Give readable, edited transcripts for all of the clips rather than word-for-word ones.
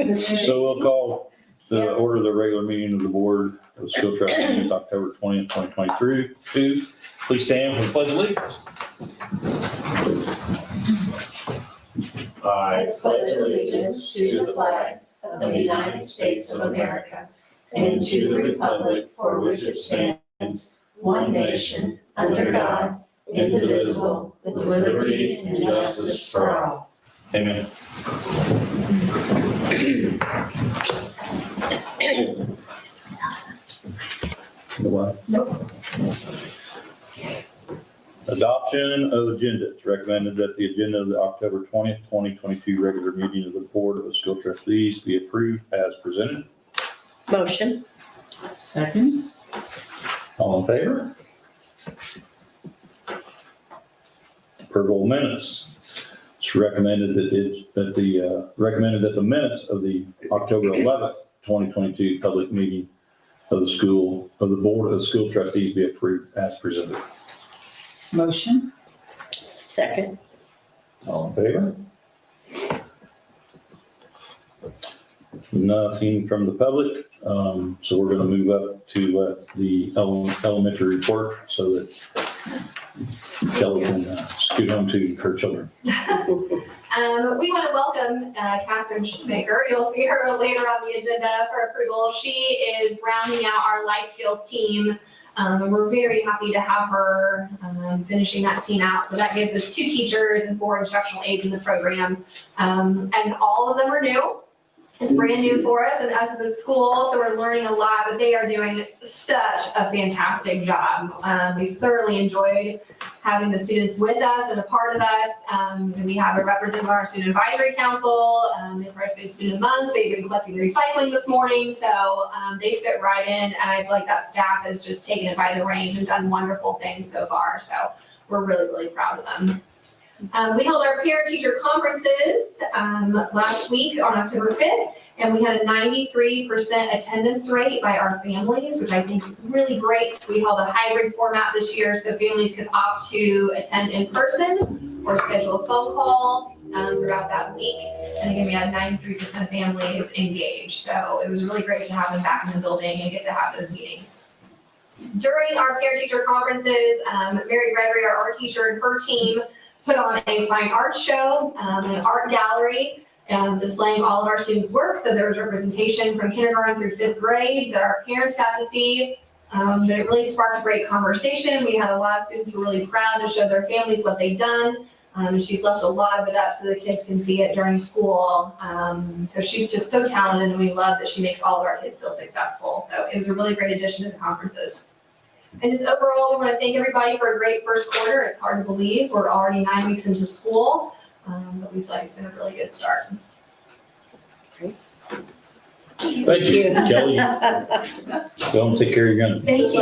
So we'll call the order of the regular meeting of the Board of School Trustees, October 20th, 2022. Please stand for the pledge of allegiance. I pledge allegiance to the flag of the United States of America and to the republic for which it stands, one nation, under God, indivisible, with liberty and justice for all. Amen. Nope. Adoption of agenda. It's recommended that the agenda of the October 20th, 2022 regular meeting of the Board of School Trustees be approved as presented. Motion. Second. All in favor? Approval of minutes. It's recommended that the minutes of the October 11th, 2022 public meeting of the Board of School Trustees be approved as presented. Motion. Second. All in favor? Nothing from the public, so we're going to move up to the elementary report so that Kelly can scoot home to her children. We want to welcome Catherine Shoemaker. You'll see her later on the agenda for approval. She is rounding out our life skills team. And we're very happy to have her finishing that team out. So that gives us 2 teachers and 4 instructional aides in the program. And all of them are new. It's brand new for us and us as a school, so we're learning a lot, but they are doing such a fantastic job. We've thoroughly enjoyed having the students with us and a part of us. And we have a representative on our Student Advisory Council. They participated in Student of the Month. They've been collecting recycling this morning, so they fit right in. And I feel like that staff has just taken it by the reins and done wonderful things so far. So we're really, really proud of them. We held our parent-teacher conferences last week on October 5th, and we had a 93% attendance rate by our families, which I think is really great. We held a hybrid format this year, so families could opt to attend in person or schedule a phone call throughout that week. And again, we had 93% of families engaged, so it was really great to have them back in the building and get to have those meetings. During our parent-teacher conferences, Mary Gregory, our art teacher, and her team put on a fine arts show, an art gallery, displaying all of our students' work. So there was representation from kindergarten through 5th grade that our parents got to see. But it really sparked a great conversation. We had a lot of students who were really proud to show their families what they'd done. And she's left a lot of it up so the kids can see it during school. So she's just so talented, and we love that she makes all of our kids feel successful. So it was a really great addition to the conferences. And just overall, we want to thank everybody for a great first quarter. It's hard to believe we're already 9 weeks into school, but we feel like it's been a really good start. Thank you, Kelly. Go and take care of your gun. Thank you.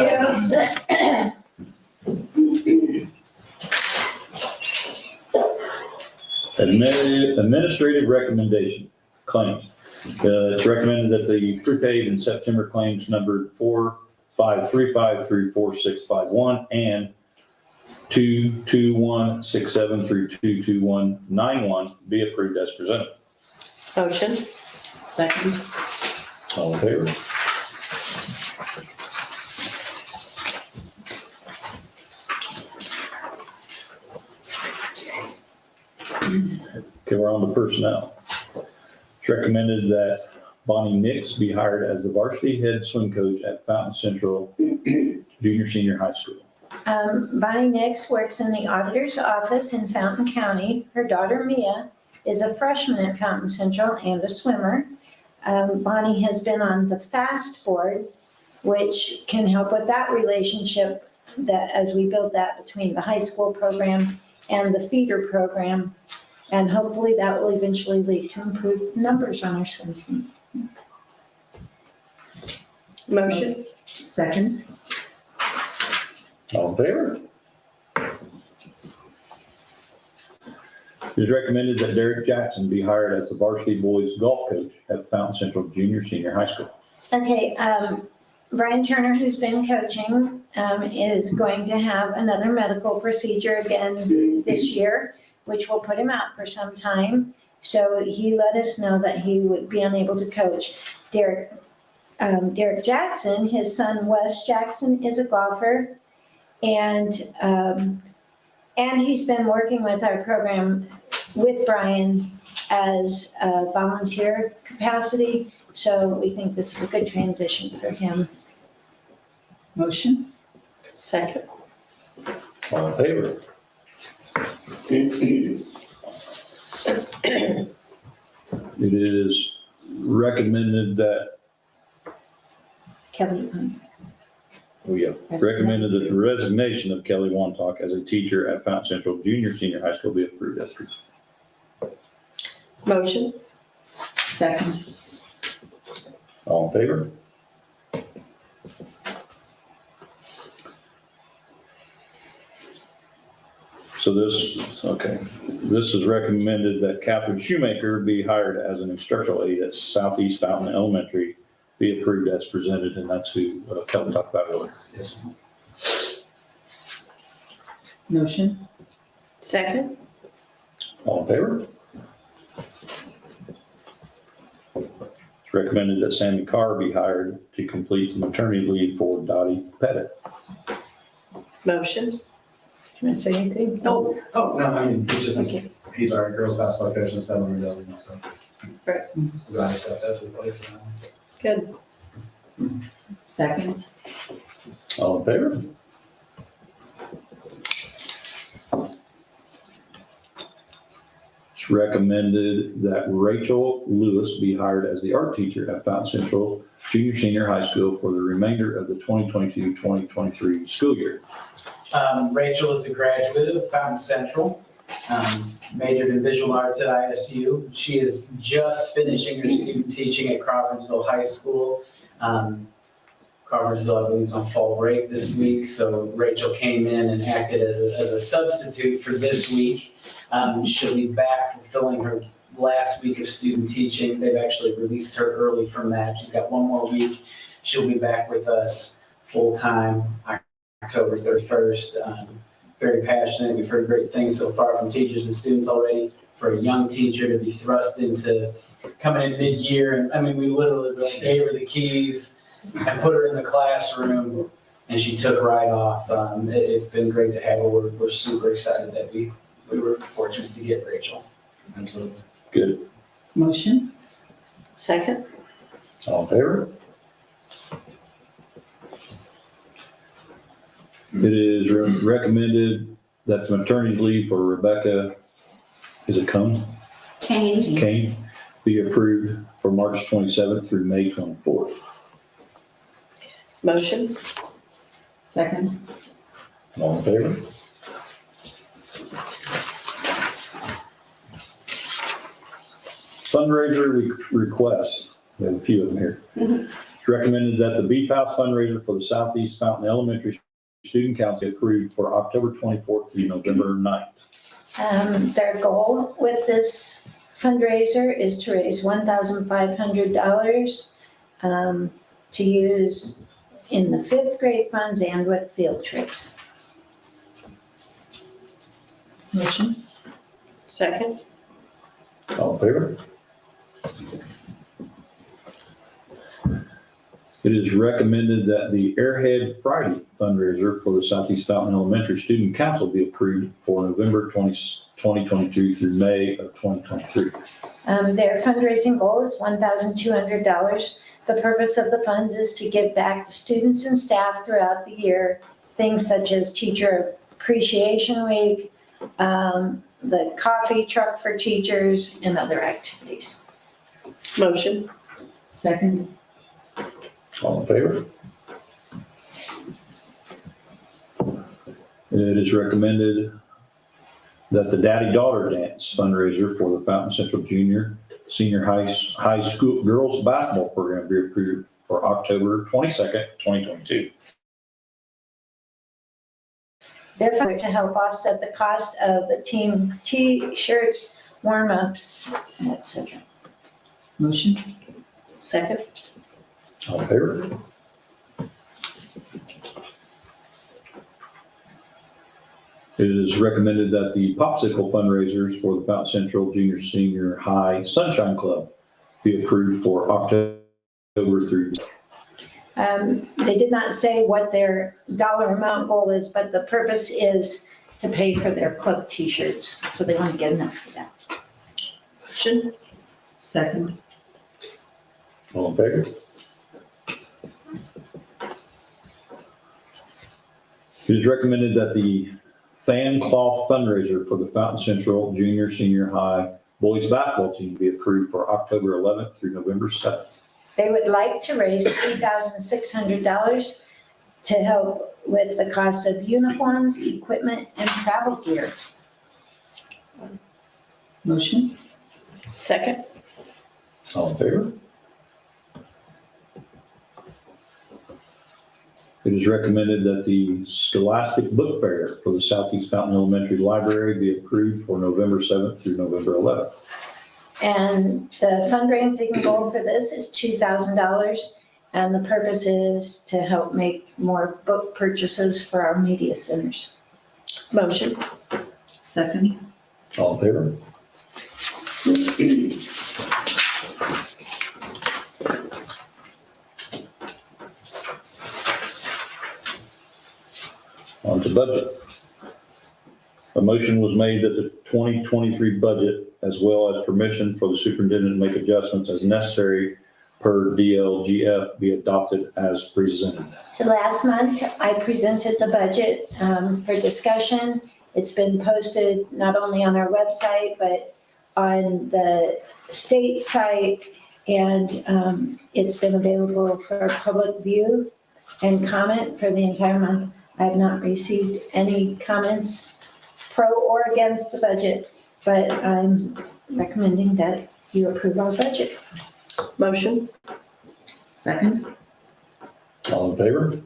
Administrative recommendation, claims. It's recommended that the prepaid and September claims numbered 4535 through 4651 and 22167 through 22191 be approved as presented. Motion. Second. All in favor? Okay, we're on to personnel. It's recommended that Bonnie Nix be hired as the varsity head swim coach at Fountain Central Junior Senior High School. Bonnie Nix works in the auditor's office in Fountain County. Her daughter Mia is a freshman at Fountain Central and a swimmer. Bonnie has been on the FAST board, which can help with that relationship that as we build that between the high school program and the feeder program. And hopefully that will eventually lead to improved numbers on our swim team. Motion. Second. All in favor? It is recommended that Derek Jackson be hired as the varsity boys golf coach at Fountain Central Junior Senior High School. Okay, Brian Turner, who's been coaching, is going to have another medical procedure again this year, which will put him out for some time. So he let us know that he would be unable to coach. Derek Jackson, his son Wes Jackson, is a golfer, and he's been working with our program with Brian as a volunteer capacity. So we think this is a good transition for him. Motion? Second. All in favor? It is recommended that, Kelly, recommended that the resignation of Kelly Wontok as a teacher at Fountain Central Junior Senior High School be approved as presented. Motion. Second. All in favor? So this is recommended that Catherine Shoemaker be hired as an instructional aide at Southeast Fountain Elementary, be approved as presented, and that's who Kelly talked about earlier. Yes. Motion? Second. All in favor? It's recommended that Sammy Carr be hired to complete the maternity leave for Dottie Pettit. Motion. Can I say anything? Oh, Oh, no, I mean, he just is, Okay. he's our girls basketball coach in Southern Building, so. Right. We got accept that, we play for now. good. Second. All in favor? It's recommended that Rachel Lewis be hired as the art teacher at Fountain Central Junior Senior High School for the remainder of the 2022-2023 school year. Rachel is a graduate of Fountain Central, majored in visual arts at ISU. She is just finishing her student teaching at Crawfordsville High School. Crawfordsville, I believe, is on fall break this week, so Rachel came in and acted as a substitute for this week. She'll be back fulfilling her last week of student teaching. They've actually released her early from that. She's got one more week. She'll be back with us full-time October 31st. Very passionate. We've heard great things so far from teachers and students already. For a young teacher to be thrust into coming in mid-year, and I mean, we literally gave her the keys and put her in the classroom, and she took right off. It's been great to have her. We're super excited that we were fortunate to get Rachel. Absolutely. Good. Motion? Second. All in favor? It is recommended that the maternity leave for Rebecca, is it Kane, be approved for March 27th through May 24th. Motion. Second. All in favor? Fundraiser requests, we have a few of them here. It's recommended that the Beef House fundraiser for the Southeast Fountain Elementary Student Council be approved for October 24th through November 9th. Their goal with this fundraiser is to raise $1,500 to use in the fifth grade funds and with field trips. Motion? Second. All in favor? It is recommended that the Airhead Friday fundraiser for the Southeast Fountain Elementary Student Council be approved for November 2022 through May of 2023. Their fundraising goal is $1,200. The purpose of the funds is to give back to students and staff throughout the year, things such as Teacher Appreciation Week, the coffee truck for teachers, and other activities. Motion. Second. All in favor? It is recommended that the Daddy-Daughter Dance fundraiser for the Fountain Central Junior Senior High School Girls Basketball Program be approved for October 22nd, 2022. Therefore, to help offset the cost of the team T-shirts, warm-ups, etc. Motion? Second. All in favor? It is recommended that the popsicle fundraisers for the Fountain Central Junior Senior High Sunshine Club be approved for October through. They did not say what their dollar amount goal is, but the purpose is to pay for their club t-shirts. So they want to get enough for that. Motion. Second. All in favor? It is recommended that the fan cloth fundraiser for the Fountain Central Junior Senior High boys basketball team be approved for October 11th through November 7th. They would like to raise $3,600 to help with the cost of uniforms, equipment, and travel gear. Motion. Second. All in favor? It is recommended that the Scholastic Book Fair for the Southeast Fountain Elementary Library be approved for November 7th through November 11th. And the fundraising goal for this is $2,000. And the purpose is to help make more book purchases for our media centers. Motion. Second. All in favor? On to budget. A motion was made that the 2023 budget, as well as permission for the superintendent to make adjustments as necessary per DLGF, be adopted as presented. So last month, I presented the budget for discussion. It's been posted not only on our website, but on the state site, and it's been available for public view and comment for the entire month. I have not received any comments pro or against the budget, but I'm recommending that you approve our budget. Motion. Second. All in favor?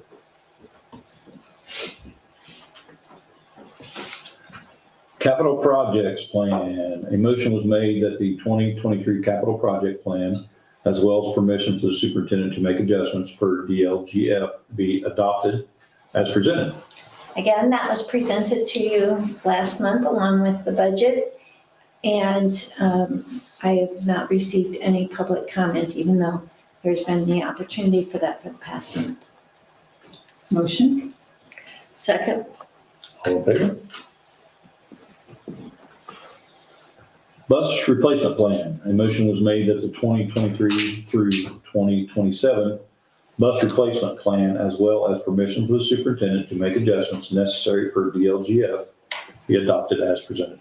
Capital projects plan. A motion was made that the 2023 capital project plan, as well as permission to the superintendent to make adjustments per DLGF, be adopted as presented. Again, that was presented to you last month along with the budget. And I have not received any public comment, even though there's been the opportunity for that for the past month. Motion. Second. All in favor? Bus replacement plan. A motion was made that the 2023 through 2027 bus replacement plan, as well as permission for the superintendent to make adjustments necessary per DLGF, be adopted as presented.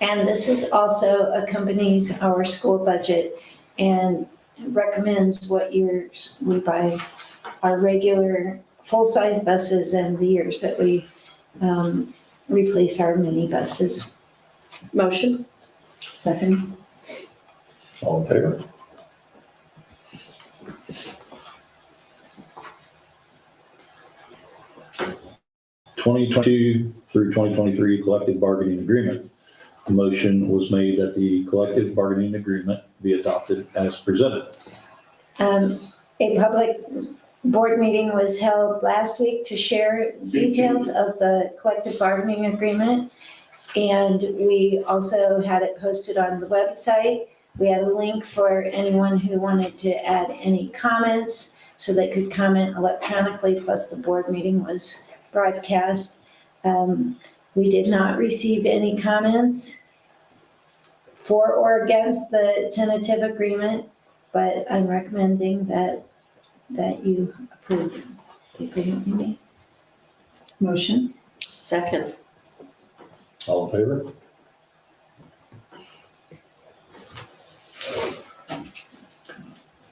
And this is also accompanies our school budget and recommends what years we buy our regular full-size buses and the years that we replace our mini buses. Motion. Second. All in favor? (2022 through 2023 collective bargaining agreement). A motion was made that the collective bargaining agreement be adopted as presented. A public board meeting was held last week to share details of the collective bargaining agreement. And we also had it posted on the website. We had a link for anyone who wanted to add any comments so they could comment electronically, plus the board meeting was broadcast. We did not receive any comments for or against the tentative agreement, but I'm recommending that you approve the agreement we made. Motion. Second. All in favor?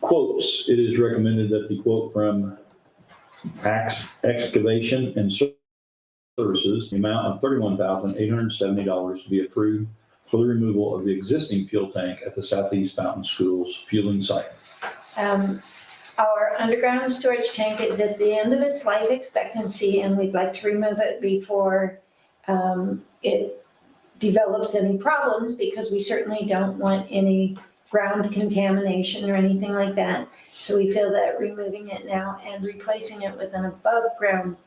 Quotes. It is recommended that the quote from Axe Excavation and Services, the amount of $31,870 be approved for the removal of the existing fuel tank at the Southeast Fountain Schools fueling site. Our underground storage tank is at the end of its life expectancy, and we'd like to remove it before it develops any problems, because we certainly don't want any ground contamination or anything like that. So we feel that removing it now and replacing it with an above ground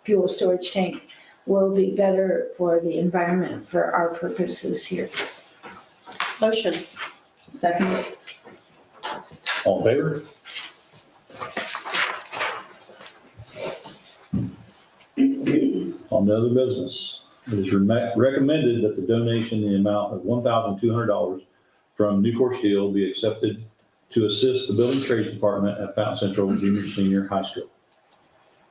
fuel storage tank will be better for the environment for our purposes here. Motion. Second. All in favor? On the other business, it is recommended that the donation in the amount of $1,200 from Nucor Steel be accepted to assist the Building Trades Department at Fountain Central Junior Senior High School.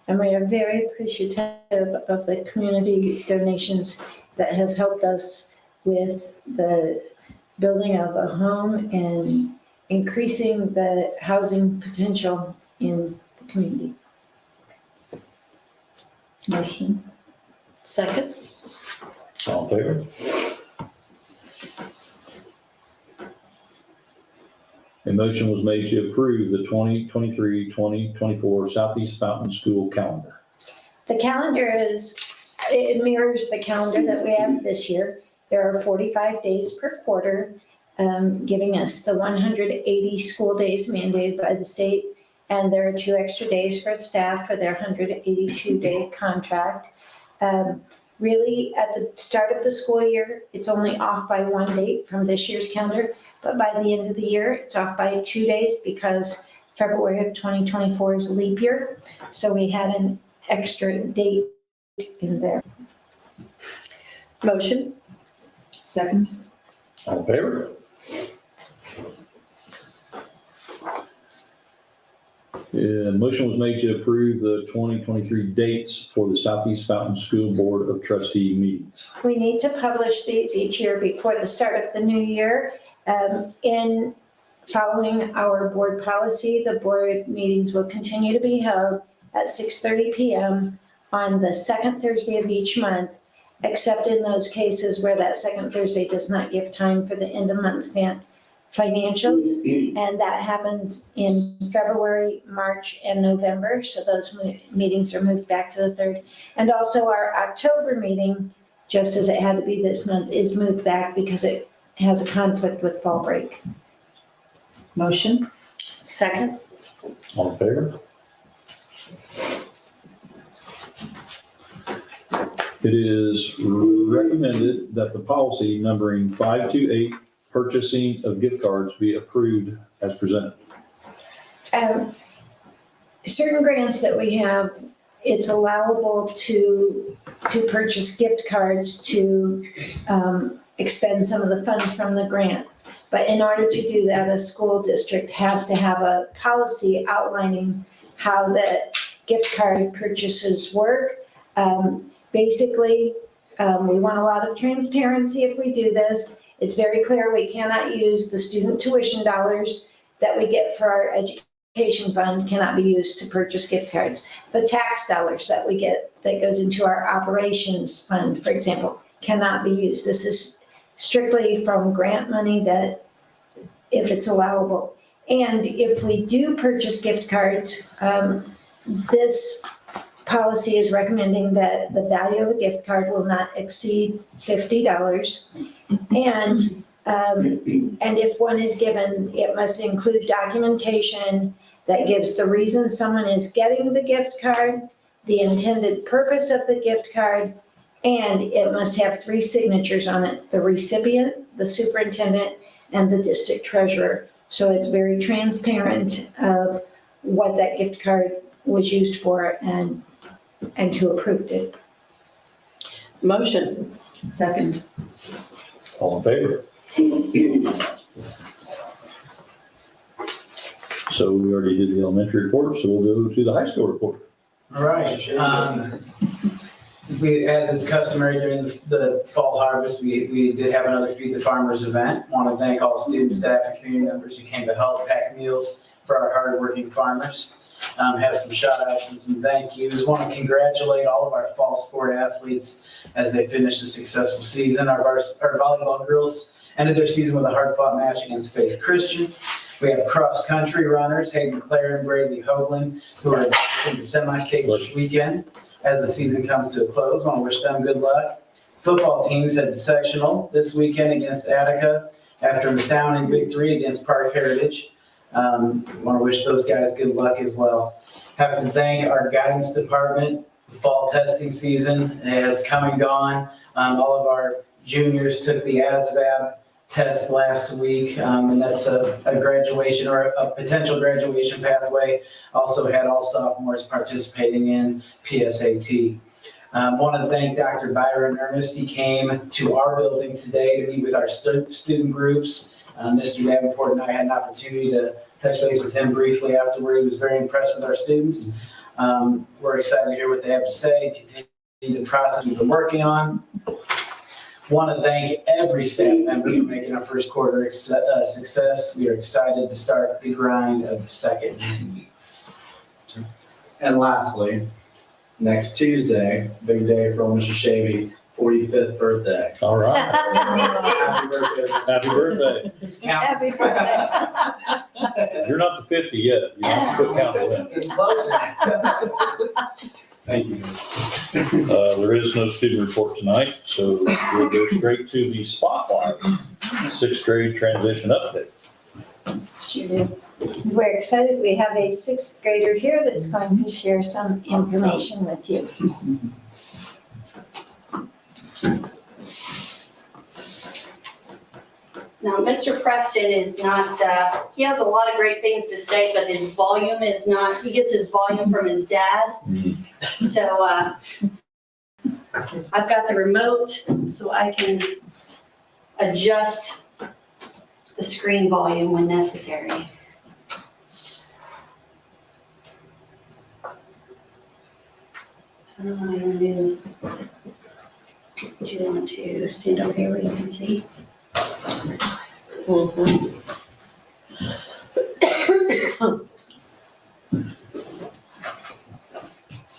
And we are very appreciative of the community donations that have helped us with the building of a home and increasing the housing potential in the community. Motion. Second. All in favor? A motion was made to approve the 2023-2024 Southeast Fountain School calendar. The calendar it mirrors the calendar that we have this year. There are 45 days per quarter, giving us the 180 school days mandated by the state. And there are 2 extra days for staff for their 182-day contract. Really, at the start of the school year, it's only off by 1 date from this year's calendar. But by the end of the year, it's off by 2 days because February of 2024 is a leap year. So we had an extra date in there. Motion. Second. All in favor? Motion was made to approve the 2023 dates for the Southeast Fountain School Board of Trustee meetings. We need to publish these each year before the start of the new year. In following our board policy, the board meetings will continue to be held at 6:30 p.m. on the second Thursday of each month, except in those cases where that second Thursday does not give time for the end of month financials. And that happens in February, March, and November. So those meetings are moved back to the third. And also our October meeting, just as it had to be this month, is moved back because it has a conflict with fall break. Motion. Second. All in favor? It is recommended that the policy numbering 528, purchasing of gift cards, be approved as presented. Certain grants that we have, it's allowable to purchase gift cards to expend some of the funds from the grant. But in order to do that, a school district has to have a policy outlining how the gift card purchases work. Basically, we want a lot of transparency if we do this. It's very clear we cannot use the student tuition dollars that we get for our education fund cannot be used to purchase gift cards. The tax dollars that we get that goes into our operations fund, for example, cannot be used. This is strictly from grant money that if it's allowable. And if we do purchase gift cards, this policy is recommending that the value of a gift card will not exceed $50. And if one is given, it must include documentation that gives the reason someone is getting the gift card, the intended purpose of the gift card, and it must have 3 signatures on it: the recipient, the superintendent, and the district treasurer. So it's very transparent of what that gift card was used for and who approved it. Motion. Second. All in favor? So we already did the elementary report, so we'll go to the high school report. All right. As is customary during the fall harvest, we did have another Feed the Farmers event. Want to thank all student, staff, and community members who came to help pack meals for our hardworking farmers. Have some shout outs and some thank yous. Want to congratulate all of our fall sport athletes as they finished a successful season. Our volleyball girls ended their season with a hard-fought match against Faith Christian. We have cross-country runners, Hayden Clare and Brady Hoagland, who are in the semi-state this weekend. As the season comes to a close, I want to wish them good luck. Football teams had the sectional this weekend against Attica after an astounding victory against Park Heritage. Want to wish those guys good luck as well. Have to thank our guidance department The fall testing season has come and gone. All of our juniors took the ASVAB test last week, and that's a graduation or a potential graduation pathway. Also had all sophomores participating in PSAT. Want to thank Dr. Byron Ernest. He came to our building today to meet with our student groups. Mr. Davenport and I had an opportunity to touch base with him briefly afterward. He was very impressed with our students. We're excited to hear what they have to say, continue the process we've been working on. Want to thank every staff member for making our first quarter success. We are excited to start the grind of the second 9 weeks. And lastly, next Tuesday, big day for Mr. Shavy, 45th birthday. All right. Happy birthday. Happy birthday. Count. Happy birthday. You're not the 50 yet. You have to put count for that. Getting closer. Thank you. There is no student report tonight, so we'll go straight to the spotlight. Sixth grade transition update. Sure do. We're excited. We have a sixth grader here that's going to share some information with you. Now, Mr. Preston is not, he has a lot of great things to say, but his volume is not, he gets his volume from his dad. So I've got the remote so I can adjust the screen volume when necessary. So what I'm going to do is, do you want to stand over here where you can see? So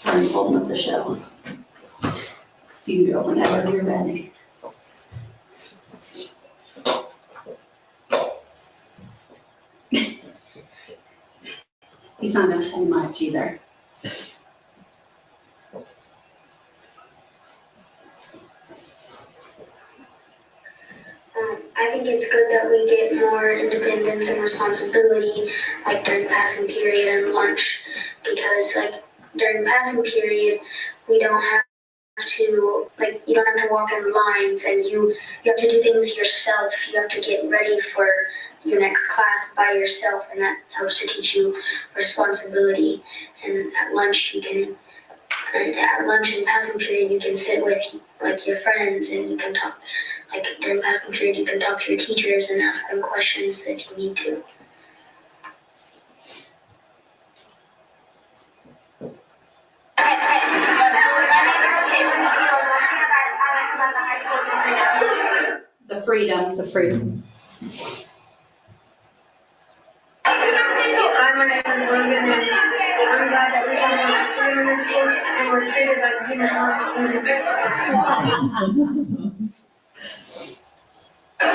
I'm holding up the show. You can go whenever you're ready. He's not gonna say much either. I think it's good that we get more independence and responsibility, like during passing period and lunch, because like during passing period, we don't have to, like, you don't have to walk in lines, and you have to do things yourself. You have to get ready for your next class by yourself, and that helps to teach you responsibility. And at lunch, and passing period, you can sit with like your friends and you can talk. Like during passing period, you can talk to your teachers and ask them questions if you need to. The freedom. Hi, my name is Logan, and I'm glad that we have freedom in this school and we're treated like junior high students. Hi,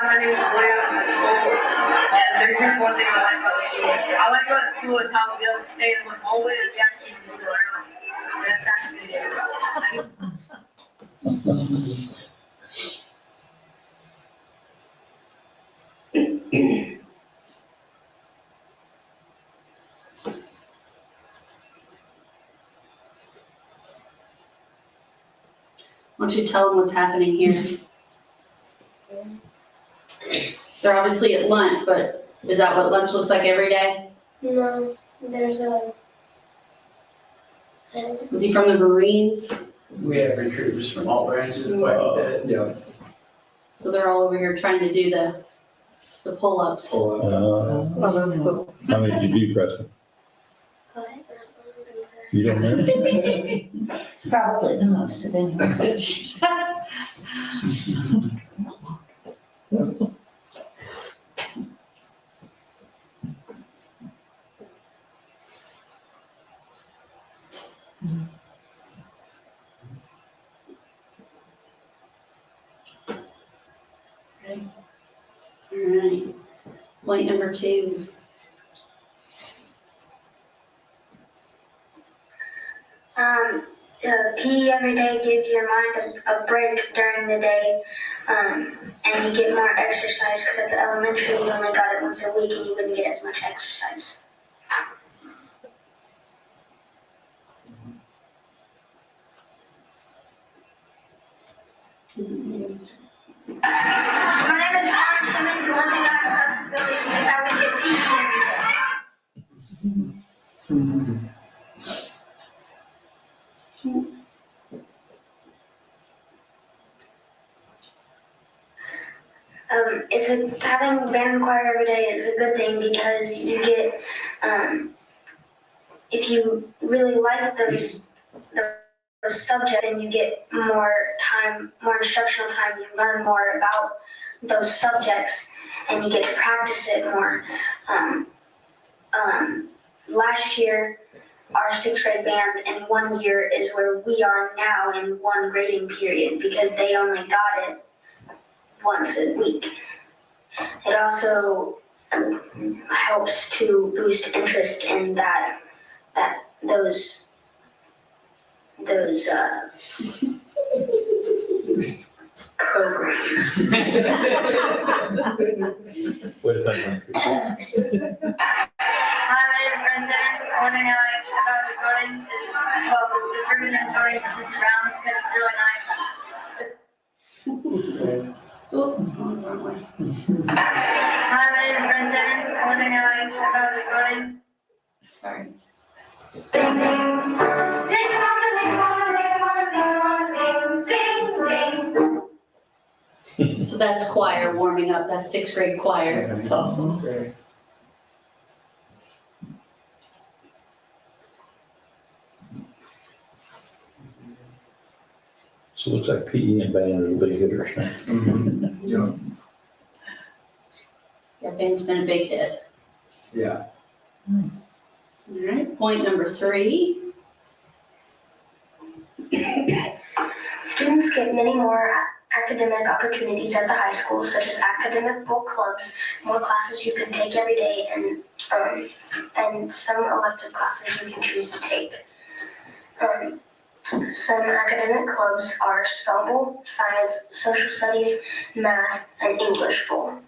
my name is Blair. I'm at school, and there's just one thing I like about school. I like about school is how we don't stay in one hallway and we actually move around. That's actually Why don't you tell them what's happening here? They're obviously at lunch, but is that what lunch looks like every day? No, there's a. Was he from the Marines? We have recruiters from all branches, quite a bit. Yeah. So they're all over here trying to do the pull-ups. Oh, that's cool. How many did you do, Preston? You don't know? Probably the most of anyone. All right. Point number 2. PE every day gives your mind a break during the day, and you get more exercise, because at the elementary you only got it once a week and you wouldn't get as much exercise. My name is Connor Simmons, and one thing I have about this building is that we get PE every day. Having band choir every day is a good thing because you get, if you really like those subjects, then you get more time, more instructional time. You learn more about those subjects, and you get to practice it more. Last year, our 6th grade band in 1 year is where we are now in one grading period because they only got it once a week. It also helps to boost interest in those programs. Wait a second. Hi, my name is President. One thing I like about the building is, well, the person that's going to this round because it's really nice. Hi, my name is President. One thing I like about the building. Sorry. Sing, sing, sing, mama, sing, mama, sing, mama, sing, sing, sing. So that's choir warming up. That's 6th grade choir. That's awesome. Great. So it looks like PE and band are the big hitters now. Yeah. Yeah, band's been a big hit. Yeah. Nice. All right, point number 3. Students get many more academic opportunities at the high school, such as academic book clubs, more classes you can take every day, and some elective classes you can choose to take. Some academic clubs are Spell Bowl, Science, Social Studies, Math, and English Bowl.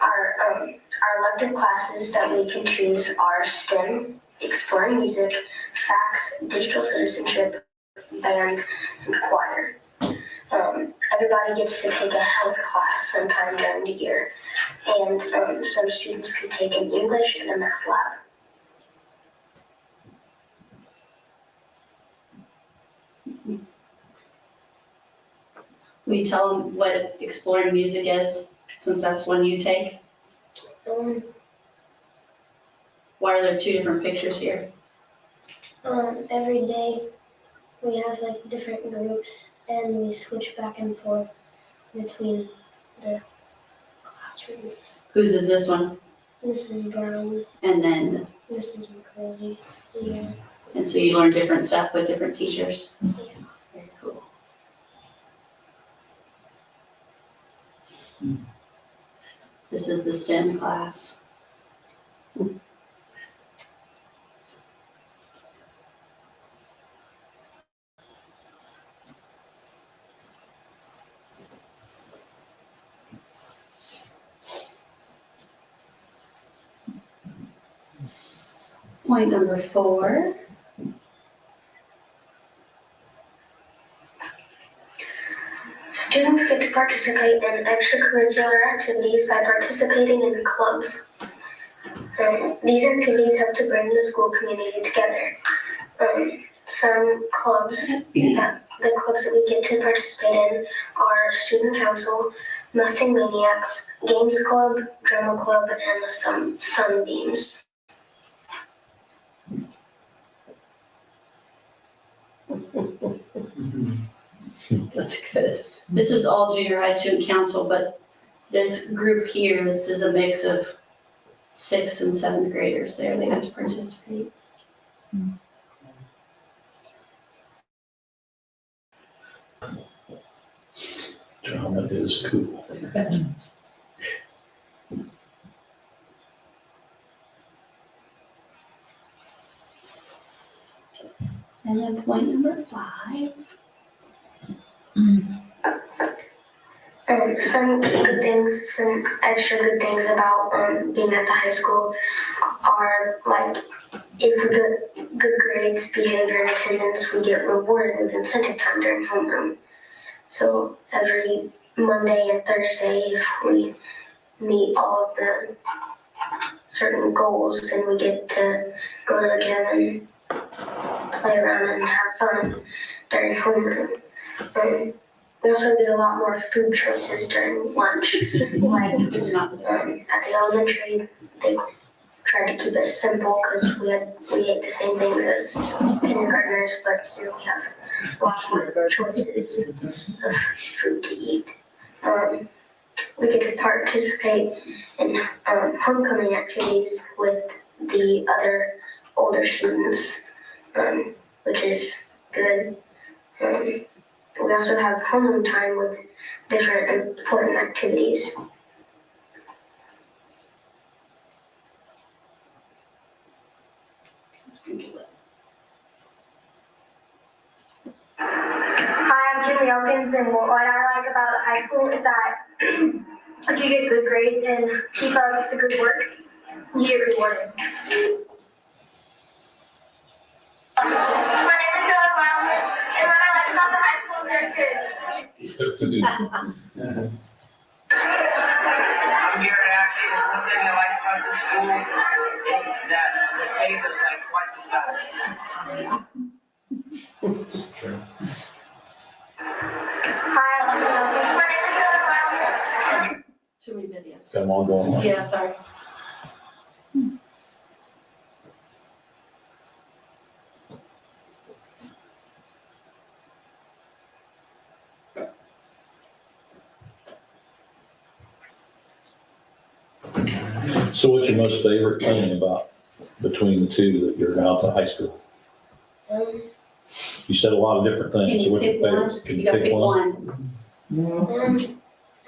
Our elective classes that we can choose are STEM, Exploring Music, Facts, Digital Citizenship, Band, and Choir. Everybody gets to take a health class sometime during the year, and some students can take an English and a math lab. Will you tell them what Exploring Music is, since that's one you take? Why are there 2 different pictures here? Every day we have like different groups, and we switch back and forth between the classrooms. Whose is this one? Mrs. Brown, And then, Mrs. McCurley, yeah. and so you learn different stuff with different teachers? Yeah. Very cool. This is the STEM class. Point number 4. Students get to participate in extracurricular activities by participating in clubs. These activities help to bring the school community together. Some clubs, the clubs that we get to participate in are Student Council, Mustang Maniacs, Games Club, Drama Club, and the Sunbeams. That's good. This is all junior high student council, but this group here, this is a mix of 6th and 7th graders there. They get to participate. Drama is cool. And then point number 5. Some good things, some extra good things about being at the high school are like if we get good grades, behavior, and attendance, we get rewarded with incentive time during homeroom. So every Monday and Thursday, if we meet all of the certain goals, then we get to go to the gym and play around and have fun during homeroom. We also get a lot more food choices during lunch. Like at the elementary, they tried to keep it simple because we ate the same things as kindergartners, but here we have lots more choices of food to eat. We get to participate in homecoming activities with the other older students, which is good. We also have homeroom time with different important activities. Hi, I'm Kinley Elkins, and what I like about the high school is that if you get good grades and keep up the good work, you get rewarded. My name is Sarah Wildman, and what I like about the high school is their food. I'm here at Acton, and one thing I like about this school is that the data is like twice as fast. Hi, my name is Sarah Wildman. Too many videos. Got them all going on. Yeah, sorry. So what's your most favorite thing about between the two that you're out to high school? You said a lot of different Can things. So you what's your pick favorite? one? Can You gotta pick one.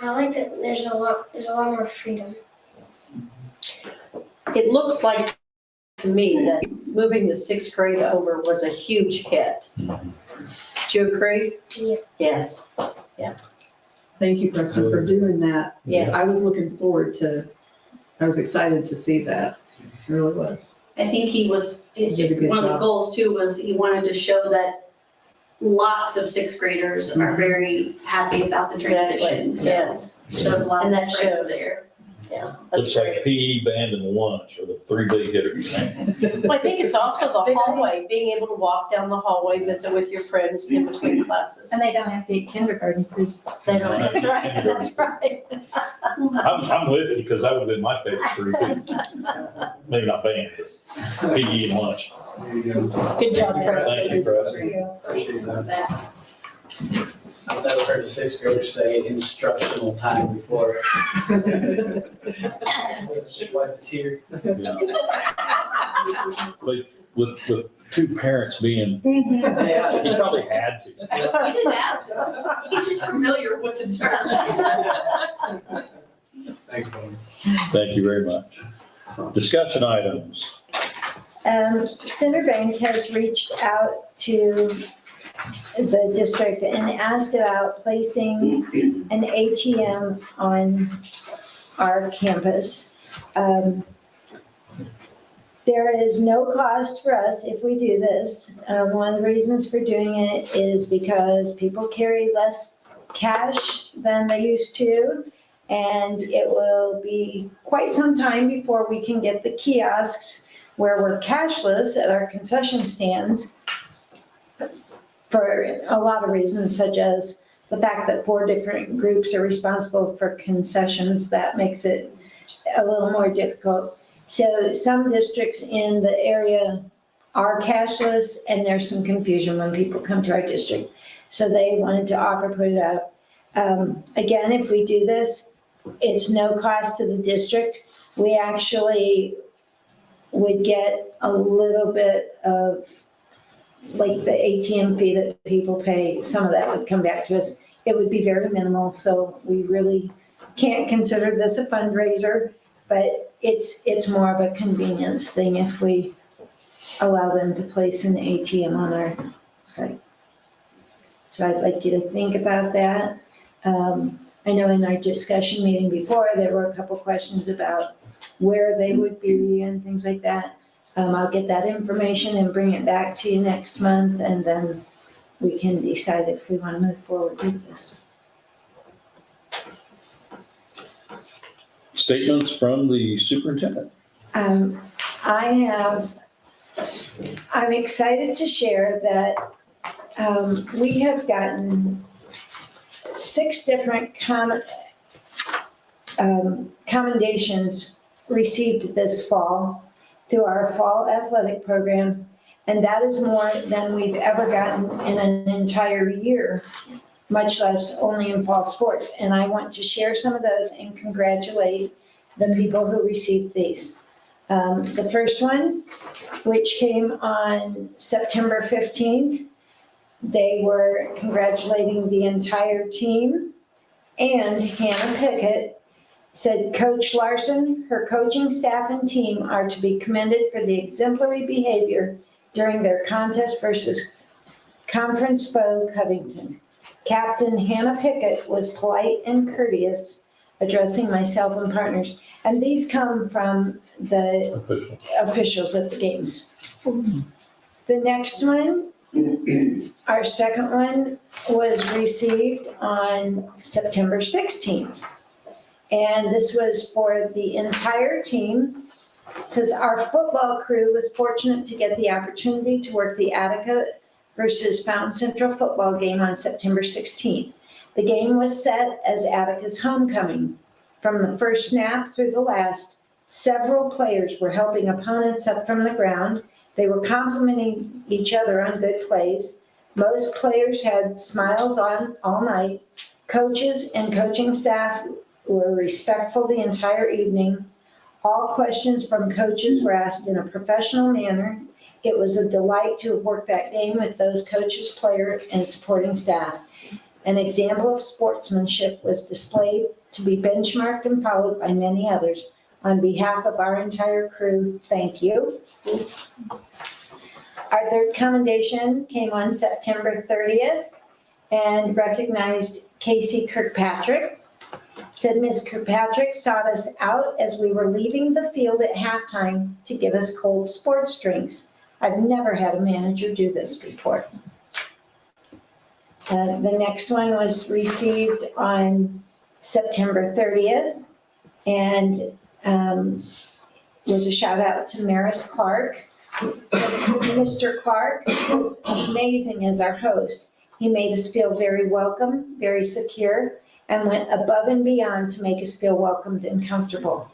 I like that there's a lot more freedom. It looks like to me that moving the sixth grade over was a huge hit. Do you agree? Yeah. Yes, Thank you, Preston, for doing that. yes. I was looking forward to, I was excited to see that. I really was. I think he was, You did a good one of the job. goals too was he wanted to show that lots of sixth graders are very happy about the transition. Exactly, So yes. showed a lot And of that strengths shows. there. Yeah, that's Looks like great. PE, band, and lunch are the three big hitters. Well, I think it's also the hallway, being able to walk down the hallway, visit with your friends in between classes. And they don't have to eat kindergarten food. They don't, That's right, that's right. I'm with you because that would have been my favorite three too. Maybe not band, but PE and lunch. There you go. good job, Thank Preston. you, Preston. Appreciate that. That. I've never heard a sixth grader say instructional time before. What a tear. Yeah. But with two parents being, Yeah. he probably had to. He didn't have to. He's just familiar with the term. Thanks, Bonnie. Thank you very much. Discussion items. Center Bank has reached out to the district and asked about placing an ATM on our campus. There is no cost for us if we do this. One of the reasons for doing it is because people carry less cash than they used to. And it will be quite some time before we can get the kiosks where we're cashless at our concession stands for a lot of reasons, such as the fact that 4 different groups are responsible for concessions. That makes it a little more difficult. So some districts in the area are cashless, and there's some confusion when people come to our district. So they wanted to put it up. Again, if we do this, it's no cost to the district. We actually would get a little bit of, like the ATM fee that people pay, some of that would come back to us. It would be very minimal, so we really can't consider this a fundraiser, but it's more of a convenience thing if we allow them to place an ATM on our site. So I'd like you to think about that. I know in our discussion meeting before, there were a couple questions about where they would be and things like that. I'll get that information and bring it back to you next month, and then we can decide if we want to move forward with this. Statements from the superintendent. I'm excited to share that we have gotten 6 different commendations received this fall through our fall athletic program, and that is more than we've ever gotten in an entire year, much less only in fall sports. And I want to share some of those and congratulate the people who received these. The first one, which came on September 15th, they were congratulating the entire team, and Hannah Pickett said, Coach Larson, her coaching staff and team are to be commended for the exemplary behavior during their contest versus Conference foe Covington. Captain Hannah Pickett was polite and courteous, addressing myself and partners. And these come from the officials at the games. The next one, our second one, was received on September 16th. And this was for the entire team. It says, our football crew was fortunate to get the opportunity to work the Attica versus Fountain Central football game on September 16th. The game was set as Attica's homecoming. From the first snap through the last, several players were helping opponents up from the ground. They were complimenting each other on good plays. Most players had smiles on all night. Coaches and coaching staff were respectful the entire evening. All questions from coaches were asked in a professional manner. It was a delight to have worked that game with those coaches, players, and supporting staff. An example of sportsmanship was displayed to be benchmarked and followed by many others. On behalf of our entire crew, thank you. Our third commendation came on September 30th and recognized Casey Kirkpatrick. Said Ms. Kirkpatrick sought us out as we were leaving the field at halftime to give us cold sports drinks. I've never had a manager do this before. The next one was received on September 30th and was a shout out to Maris Clark. Mr. Clark was amazing as our host. He made us feel very welcome, very secure, and went above and beyond to make us feel welcomed and comfortable.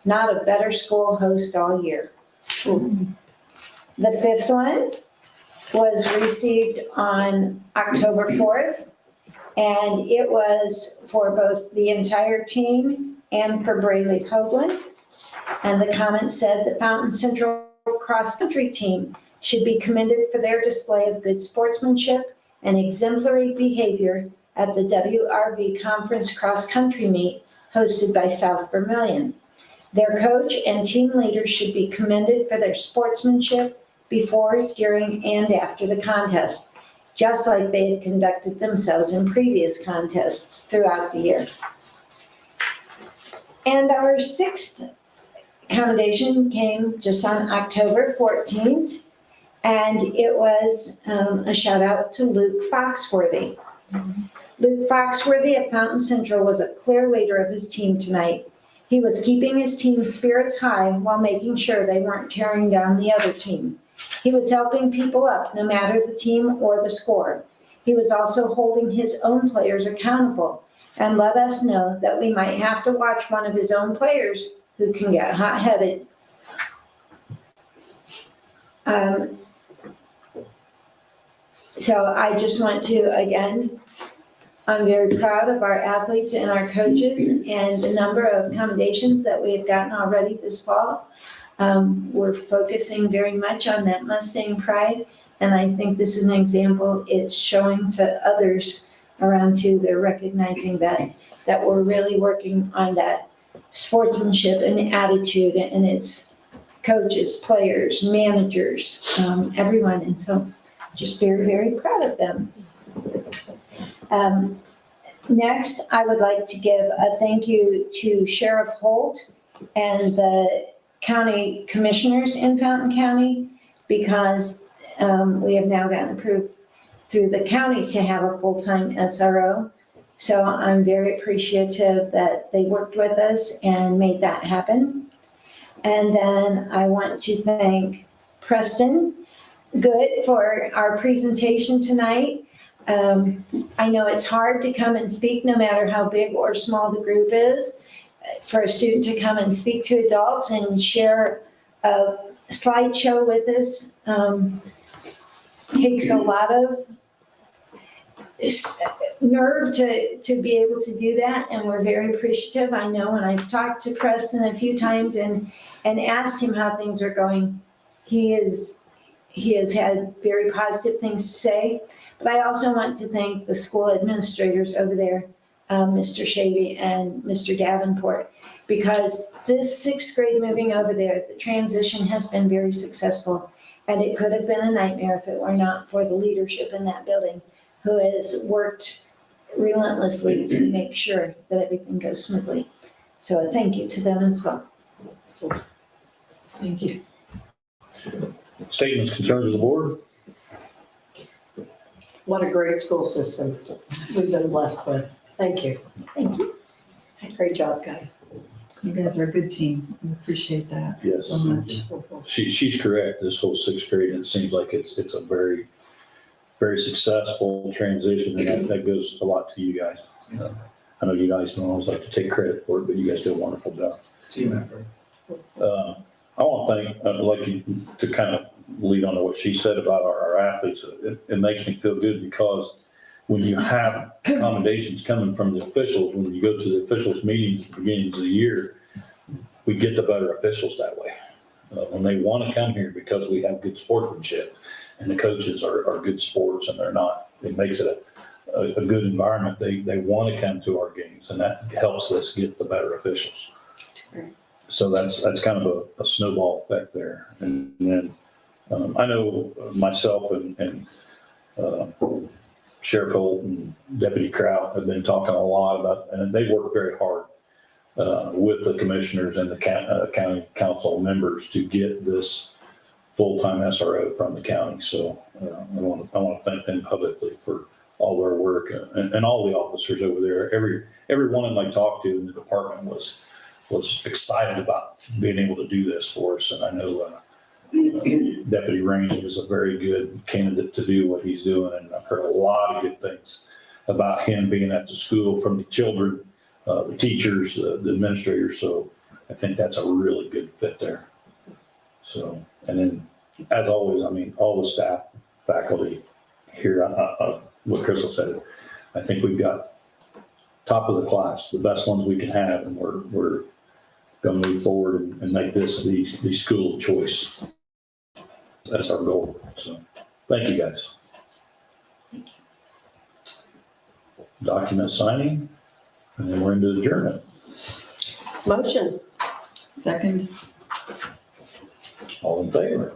Not a better school host all year. The fifth one was received on October 4th, and it was for both the entire team and for Braley Hoagland. And the comment said the Fountain Central cross-country team should be commended for their display of good sportsmanship and exemplary behavior at the WRV Conference cross-country meet hosted by South Vermillion. Their coach and team leaders should be commended for their sportsmanship before, during, and after the contest, just like they had conducted themselves in previous contests throughout the year. And our sixth commendation came just on October 14th, and it was a shout out to Luke Foxworthy. Luke Foxworthy at Fountain Central was a clear leader of his team tonight. He was keeping his team's spirits high while making sure they weren't tearing down the other team. He was helping people up no matter the team or the score. He was also holding his own players accountable and let us know that we might have to watch one of his own players who can get hot-headed. So I just want to, again, I'm very proud of our athletes and our coaches and the number of commendations that we have gotten already this fall. We're focusing very much on that Mustang pride, and I think this is an example it's showing to others around too. They're recognizing that we're really working on that sportsmanship and attitude, and it's coaches, players, managers, everyone, and so just very, very proud of them. Next, I would like to give a thank you to Sheriff Holt and the county commissioners in Fountain County, because we have now gotten approved through the county to have a full-time SRO. So I'm very appreciative that they worked with us and made that happen. And then I want to thank Preston Good for our presentation tonight. I know it's hard to come and speak no matter how big or small the group is. For a student to come and speak to adults and share a slideshow with us takes a lot of nerve to be able to do that, and we're very appreciative. I know when I've talked to Preston a few times and asked him how things are going, he has had very positive things to say. But I also want to thank the school administrators over there, Mr. Shavy and Mr. Davenport, because this sixth grade moving over there, the transition has been very successful. And it could have been a nightmare if it were not for the leadership in that building, who has worked relentlessly to make sure that everything goes smoothly. So a thank you to them as well. Thank you. Statements, concerns of the board? What a great school system we've been blessed with. Thank you. Thank you. Great job, guys. You guys are a good team. We appreciate that Yes. so much. She's correct. This whole sixth grade, it seems like it's a very, very successful transition, and that goes a lot to you guys. I know you guys don't always like to take credit for it, but you guys do a wonderful job. Team effort. I want to thank, I'd like you to kind of lead on to what she said about our athletes. It makes me feel good because when you have commendations coming from the officials, when you go to the officials meetings at the beginning of the year, we get the better officials that way. When they want to come here because we have good sportsmanship and the coaches are good sports and they're not, it makes it a good environment. They want to come to our games, and that helps us get the better officials. Right. So that's kind of a snowball effect there. And then I know myself and Sheriff Holt and Deputy Kraut have been talking a lot about, and they work very hard with the commissioners and the county council members to get this full-time SRO from the county. So I want to thank them publicly for all their work and all the officers over there. Every one of them I talked to in the department was excited about being able to do this for us. And I know Deputy Rainey is a very good candidate to do what he's doing. And I've heard a lot of good things about him being at the school from the children, the teachers, the administrators. So I think that's a really good fit there. So, and then as always, I mean, all the staff, faculty here, what Crystal said, I think we've got top of the class, the best ones we can have. And we're going to move forward and make this the school of choice. That's our goal. So thank you, guys. Document signing, and then we're into adjournment. Motion. Second. All in favor?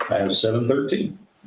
I have 7:13.